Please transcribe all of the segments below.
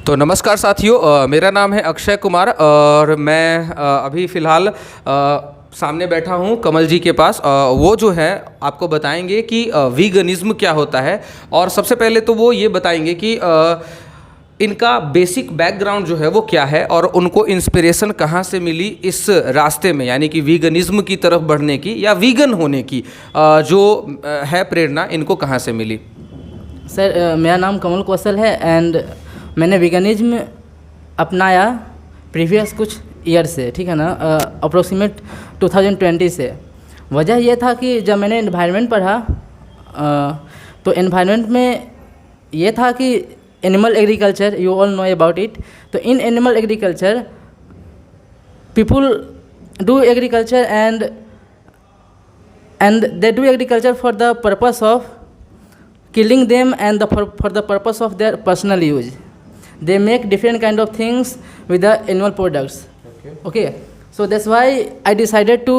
तो नमस्कार साथियों, मेरा नाम है अक्षय कुमार और मैं अभी फ़िलहाल सामने बैठा हूँ कमल जी के पास। वो जो है आपको बताएंगे कि वीगनिज़्म क्या होता है। और सबसे पहले तो वो ये बताएंगे कि इनका बेसिक बैकग्राउंड जो है वो क्या है और उनको इंस्पिरेशन कहाँ से मिली इस रास्ते में, यानी कि वीगनिज़्म की तरफ बढ़ने की या वीगन होने की जो है प्रेरणा, इनको कहाँ से मिली। सर, मेरा नाम कमल कौशल है एंड मैंने वीगनिज़्म अपनाया प्रीवियस कुछ ईयर से, ठीक है ना, अप्रोक्सीमेट 2020 से। वजह यह था कि जब मैंने एनवायरनमेंट पढ़ा तो एनवायरनमेंट में ये था कि animal agriculture, you all know about it. तो in animal agriculture people do agriculture and they do agriculture for the purpose of killing them and for the purpose of their personal use. They make different kind of things with the animal products. Okay. So that's why I decided to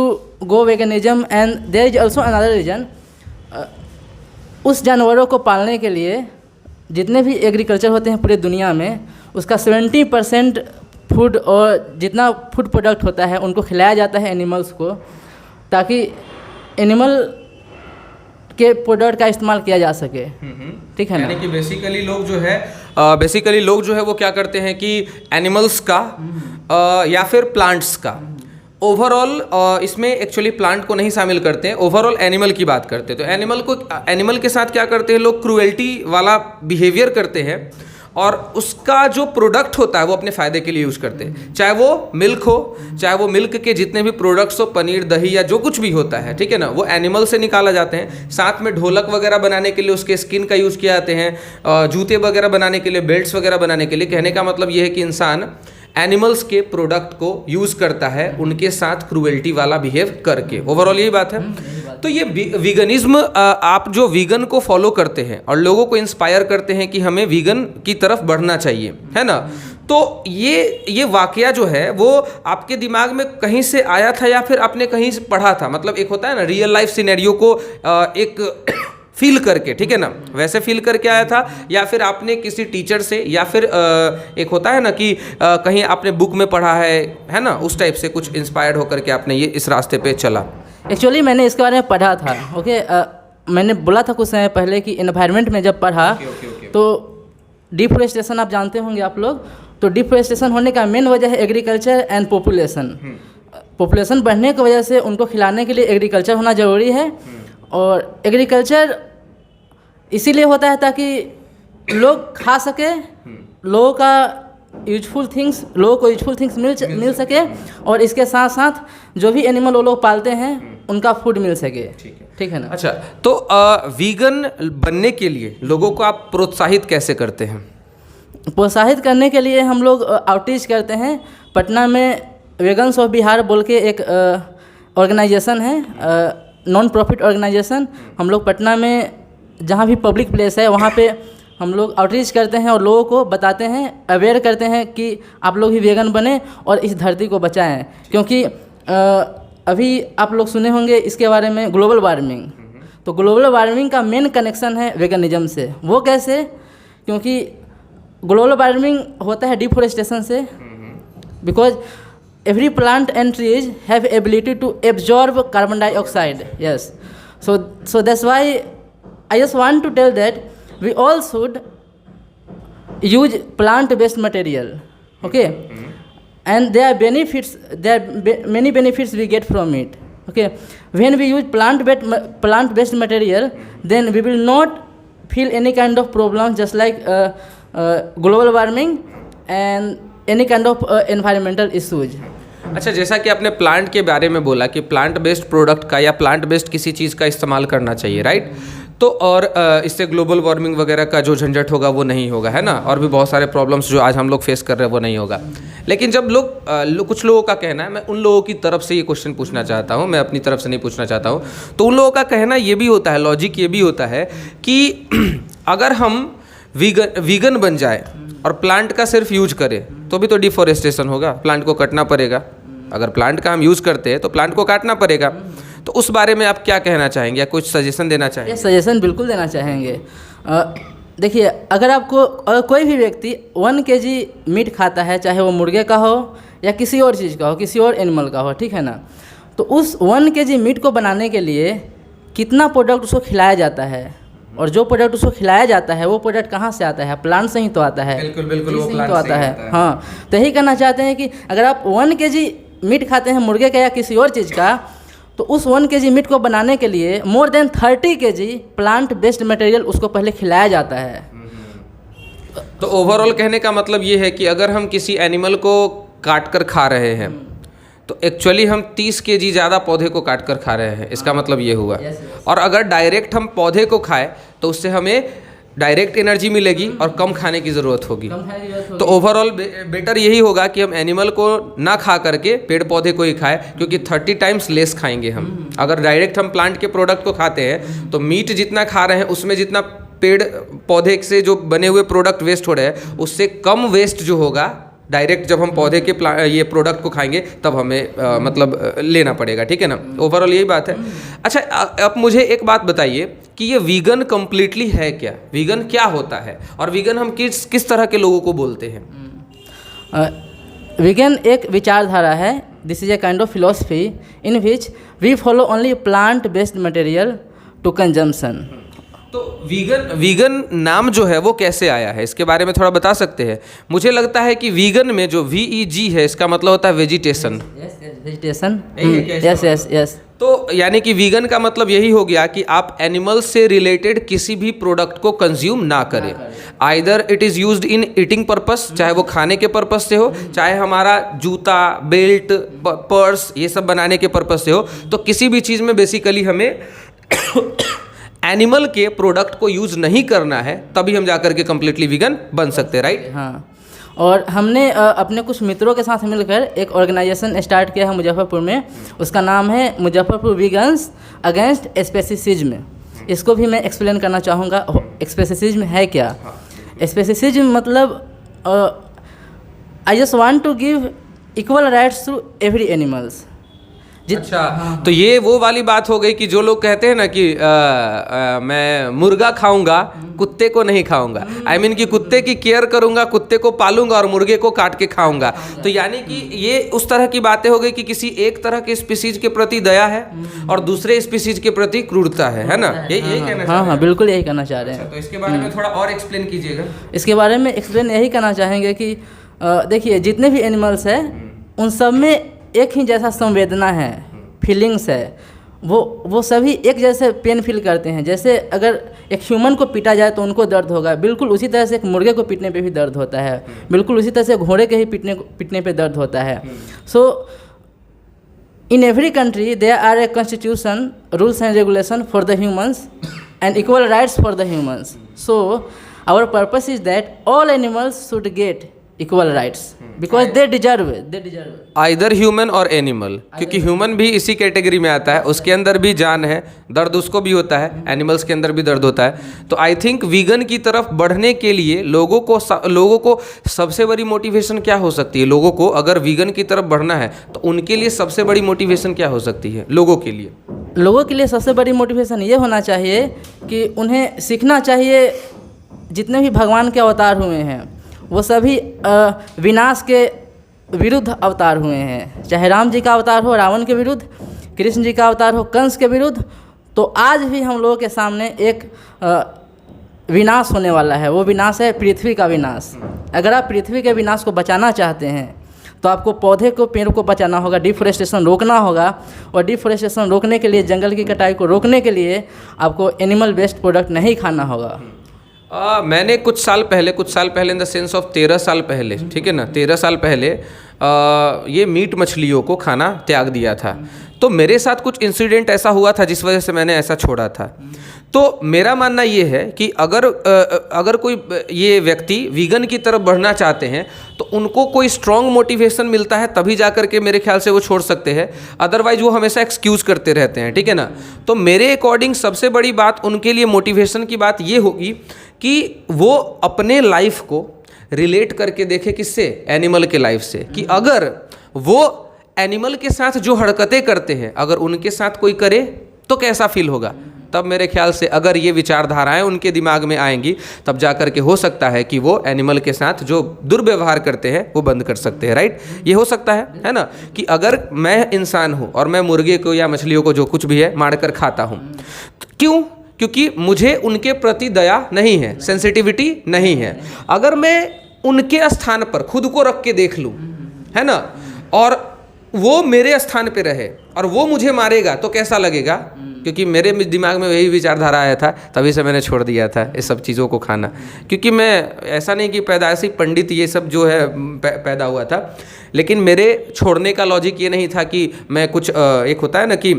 go veganism, and there is also another reason. उस जानवरों को पालने के लिए जितने भी agriculture होते हैं पूरे दुनिया में, उसका 70% फूड और जितना फूड प्रोडक्ट होता है उनको खिलाया जाता है एनिमल्स को, ताकि एनिमल के प्रोडक्ट का इस्तेमाल किया जा सके। ठीक है ना। यानी कि बेसिकली लोग जो है वो क्या करते हैं कि एनिमल्स का या फिर प्लांट्स का ओवरऑल, इसमें एक्चुअली प्लांट को नहीं शामिल करते हैं, ओवरऑल एनिमल की बात करते हैं। तो एनिमल के साथ क्या करते हैं लोग, क्रूएल्टी वाला बिहेवियर करते हैं और उसका जो प्रोडक्ट होता है वो अपने फ़ायदे के लिए यूज़ करते हैं। चाहे वो मिल्क हो, चाहे वो मिल्क के जितने भी प्रोडक्ट्स हो, पनीर, दही या जो कुछ भी होता है, ठीक है ना, वो एनिमल से निकाला जाते हैं। साथ में ढोलक वगैरह बनाने के लिए उसके स्किन का यूज़ किया जाते हैं, जूते वगैरह बनाने के लिए, बेल्ट्स वगैरह बनाने के लिए। कहने का मतलब ये है कि इंसान एनिमल्स के प्रोडक्ट को यूज़ करता है उनके साथ क्रूएल्टी वाला बिहेव करके। ओवरऑल यही बात है। तो ये वीगनिज़्म, आप जो वीगन को फॉलो करते हैं और लोगों को इंस्पायर करते हैं कि हमें वीगन की तरफ बढ़ना चाहिए, है ना, तो ये वाकया जो है वो आपके दिमाग में कहीं से आया था या फिर आपने कहीं से पढ़ा था? मतलब एक होता है ना रियल लाइफ सिनेरियो को एक फील करके, ठीक है ना, वैसे फील करके आया था, या फिर आपने किसी टीचर से, या फिर एक होता है ना कि कहीं आपने बुक में पढ़ा है ना, उस टाइप से कुछ इंस्पायर्ड होकर के आपने ये इस रास्ते पे चला? एक्चुअली मैंने इसके बारे में पढ़ा था। ओके, मैंने बोला था कुछ समय पहले कि एनवायरनमेंट में जब पढ़ा तो डिफॉरेस्टेशन आप जानते होंगे आप लोग। तो डिफॉरेस्टेशन होने का मेन वजह है एग्रीकल्चर एंड पॉपुलेशन बढ़ने की वजह से उनको खिलाने के लिए एग्रीकल्चर होना ज़रूरी है। और एग्रीकल्चर इसीलिए होता है ताकि लोग खा सके, लोगों को यूजफुल थिंग्स मिल सके, और इसके साथ साथ जो भी एनिमल वो लोग पालते हैं उनका फूड मिल सके। ठीक है ना। अच्छा, तो वीगन बनने के लिए लोगों को आप प्रोत्साहित कैसे करते हैं? प्रोत्साहित करने के लिए हम लोग आउटरीच करते हैं। पटना में वेगन्स ऑफ बिहार बोल के एक ऑर्गेनाइजेशन है, नॉन प्रॉफिट ऑर्गेनाइजेशन। हम लोग पटना में जहाँ भी पब्लिक प्लेस है वहाँ पे हम लोग आउटरीच करते हैं और लोगों को बताते हैं, अवेयर करते हैं कि आप लोग भी वेगन बने और इस धरती को बचाएं। क्योंकि अभी आप लोग सुने होंगे इसके बारे में, ग्लोबल वार्मिंग। तो ग्लोबल वार्मिंग का मेन कनेक्शन है वेगनिज़्म से। वो कैसे? क्योंकि ग्लोबल वार्मिंग होता है डिफॉरेस्टेशन से, because every plant and trees have ability to absorb carbon dioxide. Yes. So that's why I just want to tell that we all should use plant-based material. Okay. And there are benefits. There are many benefits we get from it. Okay. When we use plant-based material, then we will not feel any kind of problems, just like global warming and any kind of environmental issues. अच्छा, जैसा कि आपने plant के बारे में बोला कि plant based product का या प्लांट बेस्ड किसी चीज़ का इस्तेमाल करना चाहिए, राइट? तो और इससे ग्लोबल वार्मिंग वगैरह का जो झंझट होगा वो नहीं होगा, है ना, और भी बहुत सारे प्रॉब्लम्स जो आज हम लोग फेस कर रहे हैं वो नहीं होगा। लेकिन जब कुछ लोगों का कहना है, मैं उन लोगों की तरफ से ये क्वेश्चन पूछना चाहता हूँ, मैं अपनी तरफ से नहीं पूछना चाहता हूँ, तो उन लोगों का कहना ये भी होता है, लॉजिक ये भी होता है कि अगर हम वीगन बन जाए और प्लांट का सिर्फ यूज करें तो भी तो डिफॉरेस्टेशन होगा, प्लांट को कटना पड़ेगा। अगर प्लांट का हम यूज़ करते हैं तो प्लांट को काटना पड़ेगा। तो उस बारे में आप क्या कहना चाहेंगे या कुछ सजेशन देना चाहेंगे? सजेशन बिल्कुल देना चाहेंगे। देखिए, अगर कोई भी व्यक्ति 1 kg मीट खाता है, चाहे वो मुर्गे का हो या किसी और चीज़ का हो, किसी और एनिमल का हो, ठीक है ना, तो उस 1 kg मीट को बनाने के लिए कितना प्रोडक्ट उसको खिलाया जाता है, और जो प्रोडक्ट उसको खिलाया जाता है वो प्रोडक्ट कहाँ से आता है? प्लांट से ही तो आता है। बिल्कुल बिल्कुल, वो से ही प्लांट तो से आता ही है। आता है। हाँ, तो यही कहना चाहते हैं कि अगर आप 1 kg मीट खाते हैं मुर्गे का या किसी और चीज़ का, तो उस 1 kg मीट को बनाने के लिए more than 30 kg plant based material उसको पहले खिलाया जाता है। तो ओवरऑल कहने का मतलब ये है कि अगर हम किसी एनिमल को काट कर खा रहे हैं तो एक्चुअली हम 30 kg ज़्यादा पौधे को काट कर खा रहे हैं, इसका मतलब ये हुआ। और अगर डायरेक्ट हम पौधे को खाएं तो उससे हमें डायरेक्ट एनर्जी मिलेगी और कम खाने की ज़रूरत होगी। तो ओवरऑल बेटर यही होगा कि हम एनिमल को ना खा करके पेड़ पौधे को ही खाएं, क्योंकि 30 टाइम्स लेस खाएंगे हम। अगर डायरेक्ट हम प्लांट के प्रोडक्ट को खाते हैं तो मीट जितना खा रहे हैं उसमें जितना पेड़ पौधे से जो बने हुए प्रोडक्ट वेस्ट हो रहे हैं उससे कम वेस्ट जो होगा डायरेक्ट जब हम पौधे के ये प्रोडक्ट को खाएंगे तब हमें मतलब लेना पड़ेगा, ठीक है ना। ओवरऑल यही बात है। अच्छा, अब मुझे एक बात बताइए कि ये वीगन कम्प्लीटली है क्या? वीगन क्या होता है और वीगन हम किस तरह के लोगों को बोलते हैं? वीगन एक विचारधारा है। This is a kind of philosophy in which we follow only plant based material to consumption. तो वीगन नाम जो है वो कैसे आया है, इसके बारे में थोड़ा बता सकते हैं? मुझे लगता है कि वीगन में जो VEG है इसका मतलब होता है वेजिटेशन। Vegetation, yes. तो यानी कि वीगन का मतलब यही हो गया कि आप एनिमल्स से रिलेटेड किसी भी प्रोडक्ट को कंज्यूम ना करें। Either it is used in eating purpose, चाहे वो खाने के पर्पस से हो, चाहे हमारा जूता, बेल्ट, पर्स ये सब बनाने के पर्पस से हो। तो किसी भी चीज़ में बेसिकली हमें एनिमल के प्रोडक्ट को यूज़ नहीं करना है, तभी हम जाकर के कम्प्लीटली वीगन बन सकते हैं, राइट? हाँ, और हमने अपने कुछ मित्रों के साथ मिलकर एक ऑर्गेनाइजेशन स्टार्ट किया है मुजफ्फरपुर में। उसका नाम है मुजफ्फरपुर वीगन्स अगेंस्ट स्पेसिसिज्म। इसको भी मैं एक्सप्लेन करना चाहूँगा। स्पेसिसिज्म है क्या? स्पेसिसिज्म मतलब I just want to give equal rights to every animals. अच्छा, तो ये वो वाली बात हो गई कि जो लोग कहते हैं ना कि मैं मुर्गा खाऊंगा, कुत्ते को नहीं खाऊंगा। आई मीन कि कुत्ते की केयर करूंगा, कुत्ते को पालूंगा और मुर्गे को काट के खाऊंगा। तो यानी कि ये उस तरह की बातें हो गई कि किसी एक तरह के स्पीसीज के प्रति दया है और दूसरे स्पीसीज के प्रति क्रूरता है ना? यही कहना? हाँ, बिल्कुल यही कहना चाह रहे हैं। तो इसके बारे में थोड़ा और एक्सप्लेन कीजिएगा। इसके बारे में एक्सप्लेन यही करना चाहेंगे कि देखिए, जितने भी एनिमल्स हैं उन सब में एक ही जैसा संवेदना है, फीलिंग्स है। वो सभी एक जैसे पेन फील करते हैं। जैसे अगर एक ह्यूमन को पीटा जाए तो उनको दर्द होगा, बिल्कुल उसी तरह से एक मुर्गे को पीटने पे भी दर्द होता है, बिल्कुल उसी तरह से घोड़े के ही पीटने पे दर्द होता है। So in every country there are a constitution, rules and regulation for the humans and equal rights for the humans. So our purpose is that all animals should get equal rights because they deserve either human और animal, क्योंकि human भी इसी category में आता है, उसके अंदर भी जान है, दर्द उसको भी होता है, एनिमल्स के अंदर भी दर्द होता है। तो आई थिंक वीगन की तरफ बढ़ने के लिए लोगों को सबसे बड़ी मोटिवेशन क्या हो सकती है? लोगों को अगर वीगन की तरफ बढ़ना है तो उनके लिए सबसे बड़ी मोटिवेशन क्या हो सकती है? लोगों के लिए सबसे बड़ी मोटिवेशन ये होना चाहिए कि उन्हें सीखना चाहिए जितने भी भगवान के अवतार हुए हैं वो सभी विनाश के विरुद्ध अवतार हुए हैं। चाहे राम जी का अवतार हो रावण के विरुद्ध, कृष्ण जी का अवतार हो कंस के विरुद्ध, तो आज भी हम लोगों के सामने एक विनाश होने वाला है। वो विनाश है पृथ्वी का विनाश। अगर आप पृथ्वी के विनाश को बचाना चाहते हैं तो आपको पौधे को, पेड़ को बचाना होगा, डिफॉरेस्टेशन रोकना होगा। और डिफॉरेस्टेशन रोकने के लिए, जंगल की कटाई को रोकने के लिए आपको एनिमल बेस्ड प्रोडक्ट नहीं खाना होगा। मैंने कुछ साल पहले इन द सेंस ऑफ 13 साल पहले, ठीक है ना, 13 साल पहले ये मीट मछलियों को खाना त्याग दिया था। तो मेरे साथ कुछ इंसिडेंट ऐसा हुआ था जिस वजह से मैंने ऐसा छोड़ा था। तो मेरा मानना ये है कि अगर कोई ये व्यक्ति वीगन की तरफ बढ़ना चाहते हैं तो उनको कोई स्ट्रॉन्ग मोटिवेशन मिलता है तभी जा कर के मेरे ख्याल से वो छोड़ सकते हैं, अदरवाइज वो हमेशा एक्सक्यूज़ करते रहते हैं, ठीक है ना। तो मेरे अकॉर्डिंग सबसे बड़ी बात उनके लिए मोटिवेशन की बात ये होगी कि वो अपने लाइफ को रिलेट करके देखे किससे? एनिमल के लाइफ से, कि अगर वो एनिमल के साथ जो हरकतें करते हैं अगर उनके साथ कोई करे तो कैसा फील होगा। तब मेरे ख्याल से अगर ये विचारधाराएं उनके दिमाग में आएंगी तब जा कर के हो सकता है कि वो एनिमल के साथ जो दुर्व्यवहार करते हैं वो बंद कर सकते हैं, राइट। ये हो सकता है ना, कि अगर मैं इंसान हूँ और मैं मुर्गे को या मछलियों को जो कुछ भी है मार कर खाता हूँ, क्यों? क्योंकि मुझे उनके प्रति दया नहीं है, सेंसिटिविटी नहीं है। अगर मैं उनके स्थान पर खुद को रख के देख लूँ, है ना, और वो मेरे स्थान पे रहे और वो मुझे मारेगा तो कैसा लगेगा? क्योंकि मेरे दिमाग में वही विचारधारा आया था, तभी से मैंने छोड़ दिया था इस सब चीज़ों को खाना। क्योंकि मैं ऐसा नहीं कि पैदाइशी पंडित ये सब जो है पैदा हुआ था, लेकिन मेरे छोड़ने का लॉजिक ये नहीं था कि मैं कुछ एक होता है ना कि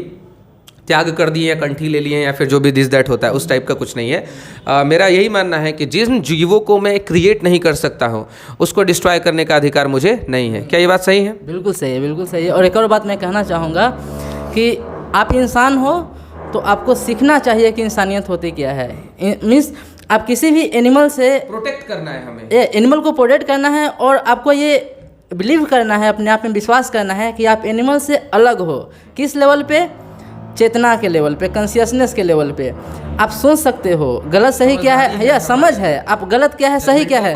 त्याग कर दिए या कंठी ले लिए या फिर जो भी दिस दैट होता है, उस टाइप का कुछ नहीं है। मेरा यही मानना है कि जिन जीवों को मैं क्रिएट नहीं कर सकता हूँ उसको डिस्ट्रॉय करने का अधिकार मुझे नहीं है। क्या ये बात सही है? बिल्कुल सही है, बिल्कुल सही है। और एक और बात मैं कहना चाहूँगा कि आप इंसान हो तो आपको सीखना चाहिए कि इंसानियत होती क्या है। मीन्स आप किसी भी एनिमल से प्रोटेक्ट करना है हमें, एनिमल को प्रोटेक्ट करना है और आपको ये बिलीव करना है, अपने आप में विश्वास करना है कि आप एनिमल से अलग हो। किस लेवल पे? चेतना के लेवल पे, कॉन्शियसनेस के लेवल पे। आप सोच सकते हो गलत सही क्या है, या समझ है आप गलत क्या है सही क्या है,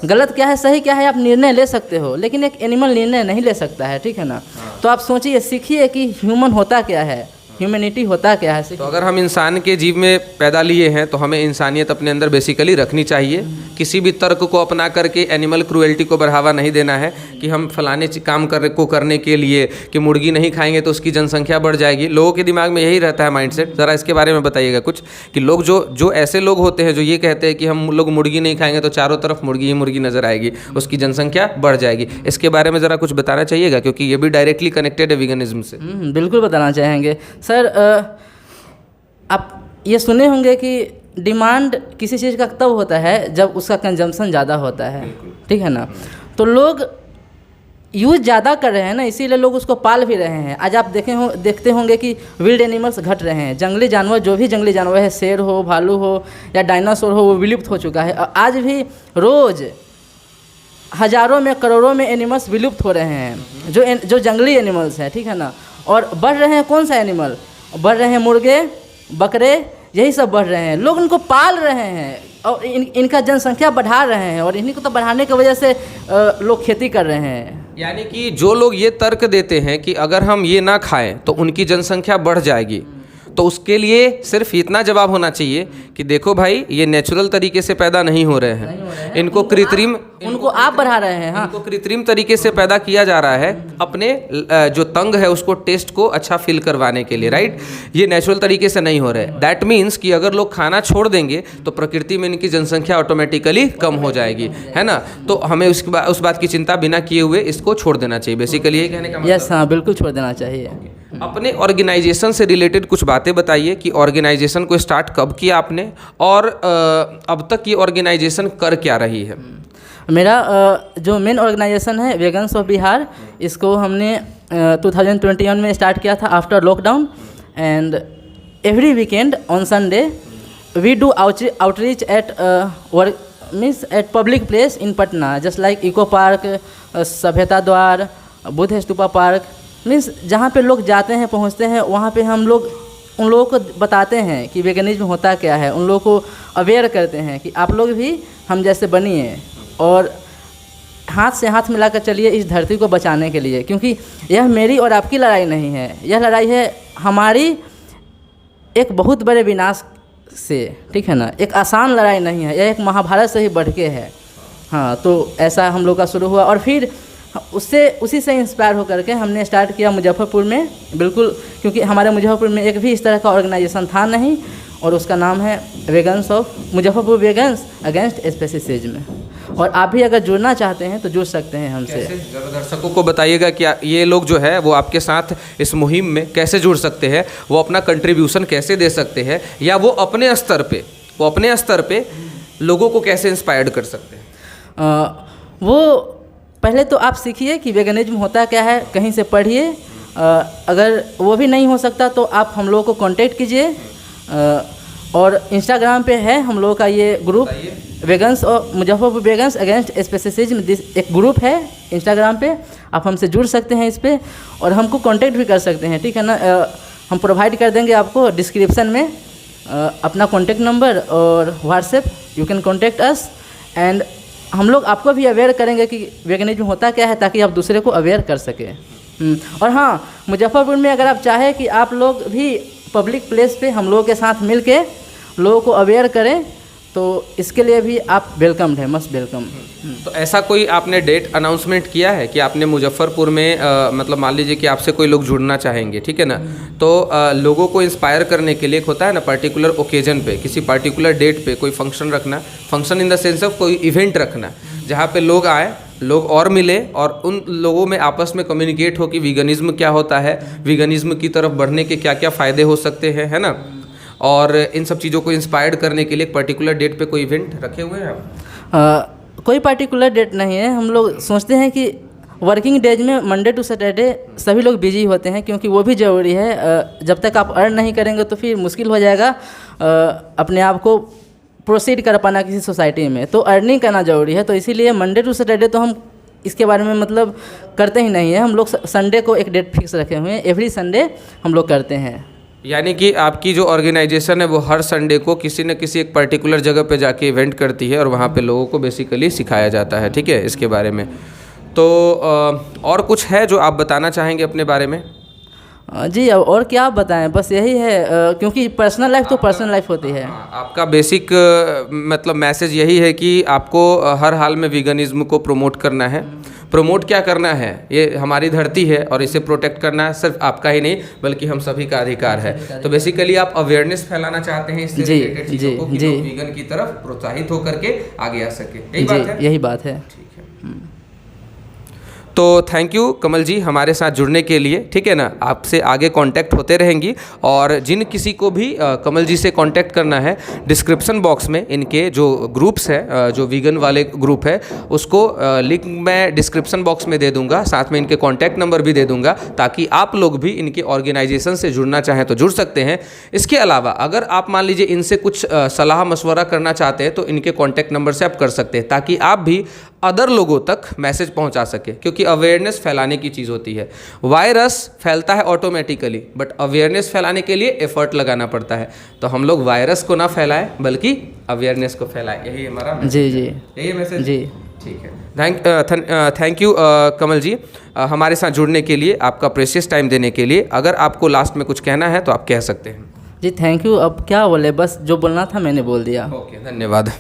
गलत क्या है सही क्या है, आप निर्णय ले सकते हो, लेकिन एक एनिमल निर्णय नहीं ले सकता है, ठीक है ना। तो आप सोचिए, सीखिए कि ह्यूमन होता क्या है, ह्यूमैनिटी होता क्या है। तो अगर हम इंसान के जीव में पैदा लिए हैं तो हमें इंसानियत अपने अंदर बेसिकली रखनी चाहिए। किसी भी तर्क को अपना करके एनिमल क्रूएल्टी को बढ़ावा नहीं देना है कि हम फलाने काम करने के लिए कि मुर्गी नहीं खाएंगे तो उसकी जनसंख्या बढ़ जाएगी। लोगों के दिमाग में यही रहता है माइंडसेट। ज़रा इसके बारे में बताइएगा कुछ, कि लोग जो ऐसे लोग होते हैं जो ये कहते हैं कि हम लोग मुर्गी नहीं खाएंगे तो चारों तरफ मुर्गी ही मुर्गी नज़र आएगी, उसकी जनसंख्या बढ़ जाएगी। इसके बारे में ज़रा कुछ बताना चाहिएगा, क्योंकि ये भी डायरेक्टली कनेक्टेड है वीगनिज्म से। बिल्कुल बताना चाहेंगे सर। आप ये सुने होंगे कि डिमांड किसी चीज़ का तब होता है जब उसका कंजम्पशन ज़्यादा होता है, ठीक है ना। तो लोग यूज़ ज़्यादा कर रहे हैं ना, इसीलिए लोग उसको पाल भी रहे हैं। आज आप देखते होंगे कि विल्ड एनिमल्स घट रहे हैं। जंगली जानवर, जो भी जंगली जानवर है, शेर हो, भालू हो या डायनासोर हो, वो विलुप्त हो चुका है। और आज भी रोज़ हज़ारों में करोड़ों में एनिमल्स विलुप्त हो रहे हैं, जो जंगली एनिमल्स हैं, ठीक है ना। और बढ़ रहे हैं कौन सा एनिमल? बढ़ रहे हैं मुर्गे, बकरे, यही सब बढ़ रहे हैं। लोग इनको पाल रहे हैं और इनका जनसंख्या बढ़ा रहे हैं, और इन्हीं को तो बढ़ाने की वजह से लोग खेती कर रहे हैं। यानी कि जो लोग ये तर्क देते हैं कि अगर हम ये ना खाएं तो उनकी जनसंख्या बढ़ जाएगी, तो उसके लिए सिर्फ इतना जवाब होना चाहिए कि देखो भाई, ये नेचुरल तरीके से पैदा नहीं हो रहे हैं, इनको कृत्रिम, उनको आप बढ़ा रहे हैं। हाँ, इनको कृत्रिम तरीके से पैदा किया जा रहा है अपने जो तंग है उसको, टेस्ट को अच्छा फील करवाने के लिए, राइट। ये नेचुरल तरीके से नहीं हो रहे। दैट मीन्स कि अगर लोग खाना छोड़ देंगे तो प्रकृति में इनकी जनसंख्या ऑटोमेटिकली कम हो जाएगी, है ना। तो हमें उस बात की चिंता बिना किए हुए इसको छोड़ देना चाहिए, बेसिकली ये कहने का मतलब। यस, हाँ, बिल्कुल छोड़ देना चाहिए। अपने ऑर्गेनाइजेशन से रिलेटेड कुछ बातें बताइए कि ऑर्गेनाइजेशन को स्टार्ट कब किया आपने और अब तक ये ऑर्गेनाइजेशन कर क्या रही है? मेरा जो मेन ऑर्गेनाइजेशन है वेगन्स ऑफ बिहार, इसको हमने 2021 में स्टार्ट किया था after lockdown. And every weekend on Sunday we do outreach at at public place in Patna, just like eco park, Sabhyata Dwar, Buddha stupa park. Means जहाँ पे लोग जाते हैं, पहुँचते हैं, वहाँ पे हम लोग उन लोगों को बताते हैं कि वेगनिज्म होता क्या है, उन लोगों को अवेयर करते हैं कि आप लोग भी हम जैसे बनिए और हाथ से हाथ मिलाकर चलिए इस धरती को बचाने के लिए। क्योंकि यह मेरी और आपकी लड़ाई नहीं है, यह लड़ाई है हमारी एक बहुत बड़े विनाश से, ठीक है ना। एक आसान लड़ाई नहीं है, यह एक महाभारत से ही बढ़ के है। हाँ, तो ऐसा हम लोग का शुरू हुआ और फिर उसी से इंस्पायर होकर के हमने स्टार्ट किया मुजफ्फरपुर में। बिल्कुल, क्योंकि हमारे मुजफ्फरपुर में एक भी इस तरह का ऑर्गेनाइजेशन था नहीं, और उसका नाम है vegans of Muzaffarpur vegans against speciesism. और आप भी अगर जुड़ना चाहते हैं तो जुड़ सकते हैं हमसे। दर्शकों को बताइएगा कि ये लोग जो है वो आपके साथ इस मुहिम में कैसे जुड़ सकते हैं, वो अपना कंट्रीब्यूशन कैसे दे सकते हैं, या वो अपने स्तर पे लोगों को कैसे इंस्पायर्ड कर सकते हैं? वो पहले तो आप सीखिए कि वेगनिज्म होता क्या है, कहीं से पढ़िए। अगर वो भी नहीं हो सकता तो आप हम लोगों को कांटेक्ट कीजिए। और इंस्टाग्राम पे है हम लोगों का ये ग्रुप, वेगन्स और मुजफ्फरपुर वेगन्स अगेंस्ट स्पेसिसिज्म, एक ग्रुप है इंस्टाग्राम पे। आप हमसे जुड़ सकते हैं इस पर और हमको कांटेक्ट भी कर सकते हैं, ठीक है ना। हम प्रोवाइड कर देंगे आपको डिस्क्रिप्शन में अपना कॉन्टेक्ट नंबर और WhatsApp, you can contact us. And हम लोग आपको भी अवेयर करेंगे कि वेगनिज्म होता क्या है, ताकि आप दूसरे को अवेयर कर सकें। और हाँ, मुजफ्फरपुर में अगर आप चाहें कि आप लोग भी पब्लिक प्लेस पे हम लोगों के साथ मिल के लोगों को अवेयर करें, तो इसके लिए भी आप वेलकम है, मस्ट वेलकम। तो ऐसा कोई आपने डेट अनाउंसमेंट किया है कि आपने मुजफ्फरपुर में मतलब मान लीजिए कि आपसे कोई लोग जुड़ना चाहेंगे, ठीक है ना, तो लोगों को इंस्पायर करने के लिए एक होता है ना पर्टिकुलर ओकेजन पे, किसी पर्टिकुलर डेट पे कोई फंक्शन रखना, function in the sense of कोई इवेंट रखना जहाँ पे लोग आए, लोग और मिले और उन लोगों में आपस में कम्युनिकेट हो कि वीगनिज्म क्या होता है, वीगनिज्म की तरफ बढ़ने के क्या क्या फ़ायदे हो सकते हैं, है ना, और इन सब चीज़ों को इंस्पायर्ड करने के लिए एक पर्टिकुलर डेट पे कोई इवेंट रखे हुए हैं आप? कोई पर्टिकुलर डेट नहीं है। हम लोग सोचते हैं कि वर्किंग डेज में मंडे टू सैटरडे सभी लोग बिजी होते हैं, क्योंकि वो भी ज़रूरी है। जब तक आप अर्न नहीं करेंगे तो फिर मुश्किल हो जाएगा अपने आप को प्रोसीड कर पाना किसी सोसाइटी में, तो अर्निंग करना ज़रूरी है। तो इसीलिए मंडे टू सैटरडे तो हम इसके बारे में मतलब करते ही नहीं है। हम लोग संडे को एक डेट फिक्स रखे हुए हैं, एवरी संडे हम लोग करते हैं। यानी कि आपकी जो ऑर्गेनाइजेशन है वो हर संडे को किसी न किसी एक पर्टिकुलर जगह पे जाके इवेंट करती है और वहाँ पे लोगों को बेसिकली सिखाया जाता है, ठीक है, इसके बारे में। तो और कुछ है जो आप बताना चाहेंगे अपने बारे में? जी, और क्या आप बताएं, बस यही है, क्योंकि पर्सनल लाइफ तो पर्सनल लाइफ होती है। आपका बेसिक मतलब मैसेज यही है कि आपको हर हाल में वीगनिज्म को प्रमोट करना है। प्रमोट क्या करना है, ये हमारी धरती है और इसे प्रोटेक्ट करना सिर्फ आपका ही नहीं बल्कि हम सभी का अधिकार है। तो बेसिकली आप अवेयरनेस फैलाना चाहते हैं इससे रिलेटेड चीज़ों को कि लोग वीगन की तरफ प्रोत्साहित होकर के आगे आ सके, यही बात है? यही बात है। ठीक है, तो थैंक यू कमल जी हमारे साथ जुड़ने के लिए, ठीक है ना। आपसे आगे कांटेक्ट होते रहेंगी और जिन किसी को भी कमल जी से कांटेक्ट करना है, डिस्क्रिप्शन बॉक्स में इनके जो ग्रुप्स है, जो वीगन वाले ग्रुप है, उसको लिंक मैं डिस्क्रिप्शन बॉक्स में दे दूंगा, साथ में इनके कांटेक्ट नंबर भी दे दूंगा, ताकि आप लोग भी इनके ऑर्गेनाइजेशन से जुड़ना चाहें तो जुड़ सकते हैं। इसके अलावा अगर आप मान लीजिए इनसे कुछ सलाह मशवरा करना चाहते हैं तो इनके कॉन्टैक्ट नंबर से आप कर सकते हैं, ताकि आप भी अदर लोगों तक मैसेज पहुंचा सके, क्योंकि अवेयरनेस फैलाने की चीज़ होती है। वायरस फैलता है ऑटोमेटिकली, बट अवेयरनेस फैलाने के लिए एफर्ट लगाना पड़ता है। तो हम लोग वायरस को ना फैलाएं बल्कि अवेयरनेस को फैलाएं, यही हमारा मैसेज। जी, यही मैसेज जी। ठीक है, थैंक यू कमल जी हमारे साथ जुड़ने के लिए, आपका प्रेशियस टाइम देने के लिए। अगर आपको लास्ट में कुछ कहना है तो आप कह सकते हैं। जी थैंक यू। अब क्या बोले, बस जो बोलना था मैंने बोल दिया। ओके, धन्यवाद।